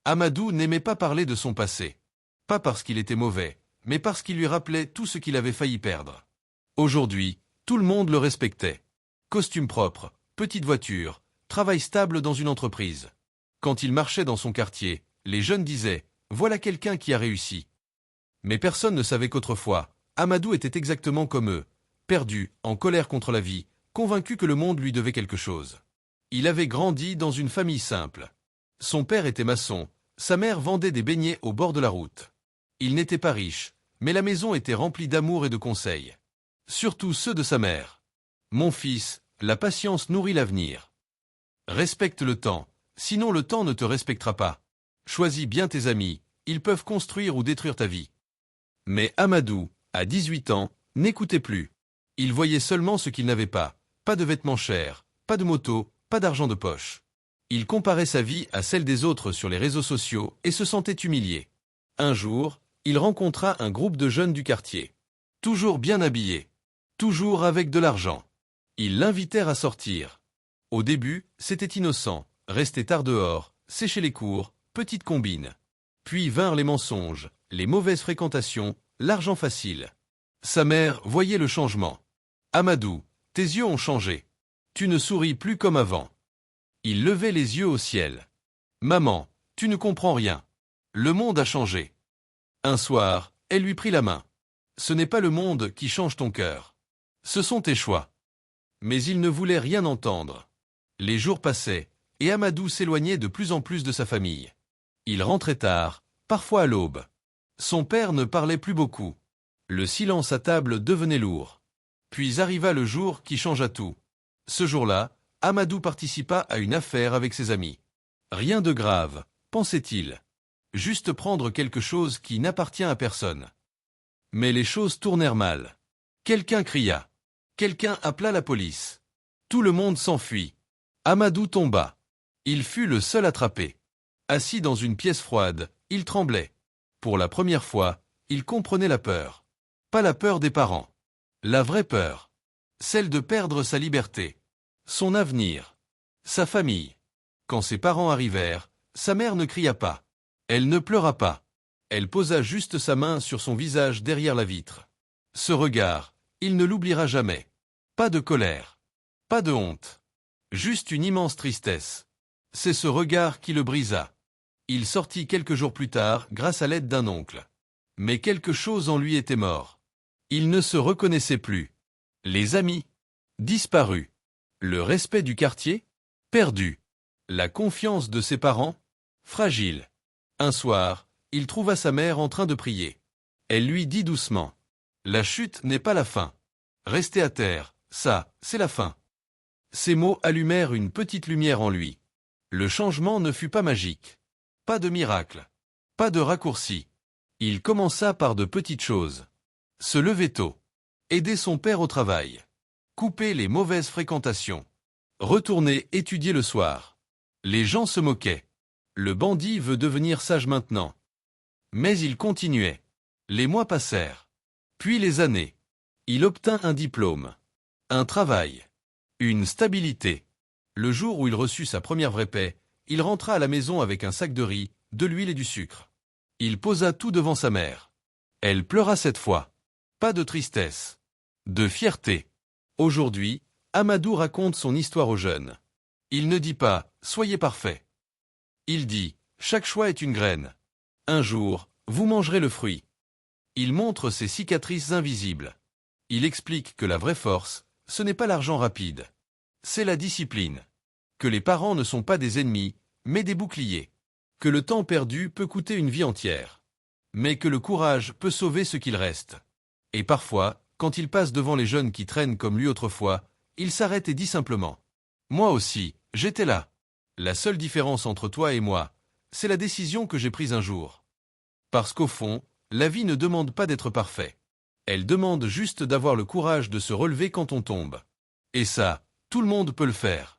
Amadou n'aimait pas parler de son passé. Pas parce qu'il était mauvais, mais parce qu'il lui rappelait tout ce qu'il avait failli perdre. Aujourd'hui, tout le monde le respectait. Costume propre, petite voiture, travail stable dans une entreprise. Quand il marchait dans son quartier, les jeunes disaient « Voilà quelqu'un qui a réussi ». Mais personne ne savait qu'autrefois, Amadou était exactement comme eux, perdu, en colère contre la vie, convaincu que le monde lui devait quelque chose. Il avait grandi dans une famille simple. Son père était maçon, sa mère vendait des beignets au bord de la route. Il n'était pas riche, mais la maison était remplie d'amour et de conseils. Surtout ceux de sa mère. « Mon fils, la patience nourrit l'avenir. Respecte le temps, sinon le temps ne te respectera pas. Choisis bien tes amis, ils peuvent construire ou détruire ta vie. » Mais Amadou, à 18 ans, n'écoutait plus. Il voyait seulement ce qu'il n'avait pas de vêtements chers, pas de moto, pas d'argent de poche. Il comparait sa vie à celle des autres sur les réseaux sociaux et se sentait humilié. Un jour, il rencontra un groupe de jeunes du quartier. Toujours bien habillés. Toujours avec de l'argent. Ils l'invitèrent à sortir. Au début, c'était innocent, rester tard dehors, sécher les cours, petite combine. Puis vinrent les mensonges, les mauvaises fréquentations, l'argent facile. Sa mère voyait le changement. « Amadou, tes yeux ont changé. Tu ne souris plus comme avant. » Il levait les yeux au ciel. « Maman, tu ne comprends rien. Le monde a changé. » Un soir, elle lui prit la main. « Ce n'est pas le monde qui change ton cœur. Ce sont tes choix. » Mais il ne voulait rien entendre. Les jours passaient, et Amadou s'éloignait de plus en plus de sa famille. Il rentrait tard, parfois à l'aube. Son père ne parlait plus beaucoup. Le silence à table devenait lourd. Puis arriva le jour qui changea tout. Ce jour-là, Amadou participa à une affaire avec ses amis. Rien de grave, pensait-il. Juste prendre quelque chose qui n'appartient à personne. Mais les choses tournèrent mal. Quelqu'un cria. Quelqu'un appela la police. Tout le monde s'enfuit. Amadou tomba. Il fut le seul attrapé. Assis dans une pièce froide, il tremblait. Pour la première fois, il comprenait la peur. Pas la peur des parents. La vraie peur. Celle de perdre sa liberté. Son avenir. Sa famille. Quand ses parents arrivèrent, sa mère ne cria pas. Elle ne pleura pas. Elle posa juste sa main sur son visage derrière la vitre. Ce regard, il ne l'oubliera jamais. Pas de colère. Pas de honte. Juste une immense tristesse. C'est ce regard qui le brisa. Il sortit quelques jours plus tard grâce à l'aide d'un oncle. Mais quelque chose en lui était mort. Il ne se reconnaissait plus. Les amis. Disparus. Le respect du quartier. Perdu. La confiance de ses parents. Fragile. Un soir, il trouva sa mère en train de prier. Elle lui dit doucement. La chute n'est pas la fin. Rester à terre, ça, c'est la fin. Ces mots allumèrent une petite lumière en lui. Le changement ne fut pas magique. Pas de miracle. Pas de raccourci. Il commença par de petites choses. Se lever tôt. Aider son père au travail. Couper les mauvaises fréquentations. Retourner étudier le soir. Les gens se moquaient. Le bandit veut devenir sage maintenant. Mais il continuait. Les mois passèrent. Puis les années. Il obtint un diplôme. Un travail. Une stabilité. Le jour où il reçut sa première vraie paie, il rentra à la maison avec un sac de riz, de l'huile et du sucre. Il posa tout devant sa mère. Elle pleura cette fois. Pas de tristesse. De fierté. Aujourd'hui, Amadou raconte son histoire aux jeunes. Il ne dit pas « Soyez parfait ». Il dit « Chaque choix est une graine. Un jour, vous mangerez le fruit ». Il montre ses cicatrices invisibles. Il explique que la vraie force, ce n'est pas l'argent rapide. C'est la discipline. Que les parents ne sont pas des ennemis, mais des boucliers. Que le temps perdu peut coûter une vie entière. Mais que le courage peut sauver ce qu'il reste. Et parfois, quand il passe devant les jeunes qui traînent comme lui autrefois, il s'arrête et dit simplement « Moi aussi, j'étais là. La seule différence entre toi et moi, c'est la décision que j'ai prise un jour. » Parce qu'au fond, la vie ne demande pas d'être parfait. Elle demande juste d'avoir le courage de se relever quand on tombe. Et ça, tout le monde peut le faire.